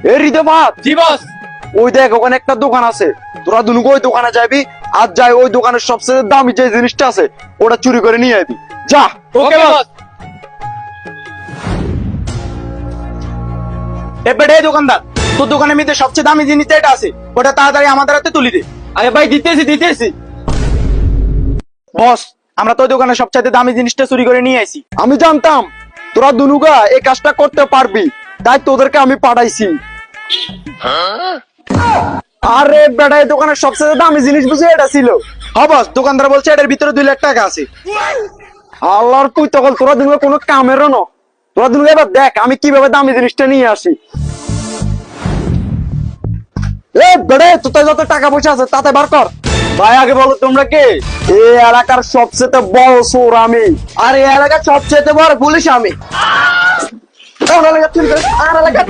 এ হৃদয়বাদ, জি বস। ওই দেখ ওখানে একটা দোকান আছে, তোরা দুনুকে ওই দোকানে যাবি, আর যাই ওই দোকানের সবচেয়ে দামি যে জিনিসটা আছে ওটা চুরি করে নিয়ে আবি। যা। ওকে বস। এবারে দোকানদার, তোর দোকানের মধ্যে সবচেয়ে দামি জিনিস যেটা আছে ওটা তাড়াতাড়ি আমাদের হাতে তুলি দে। আরে ভাই দিতেছি। বস, আমরা তো ওই দোকানের সবচেয়ে দামি জিনিসটা চুরি করে নিয়ে আইছি। আমি জানতাম তোরা দুনুগা এই কাজটা করতে পারবি, তাই তোদেরকে আমি পাঠাইছি। আরে বেটা, এই দোকানের সবচেয়ে দামি জিনিস বুঝে এটা ছিল। হ্যাঁ বস, দোকানদার বলছে এটার ভিতরে 2 লাখ টাকা আছে। আল্লাহর পুই তখন তোরা দুনুকে কোনো কামেরও ন। তোরা দুনুকে এবার দেখ আমি কিভাবে দামি জিনিসটা নিয়ে আসি। এ বেড়ে, তোদের যত টাকা পয়সা আছে তাতে বার কর। ভাই আগে বলো তোমরা কে? এই এলাকার সবচেয়ে বড় চোর আমি। আর এই এলাকার সবচেয়ে বড় পুলিশ আমি। আর এলাকা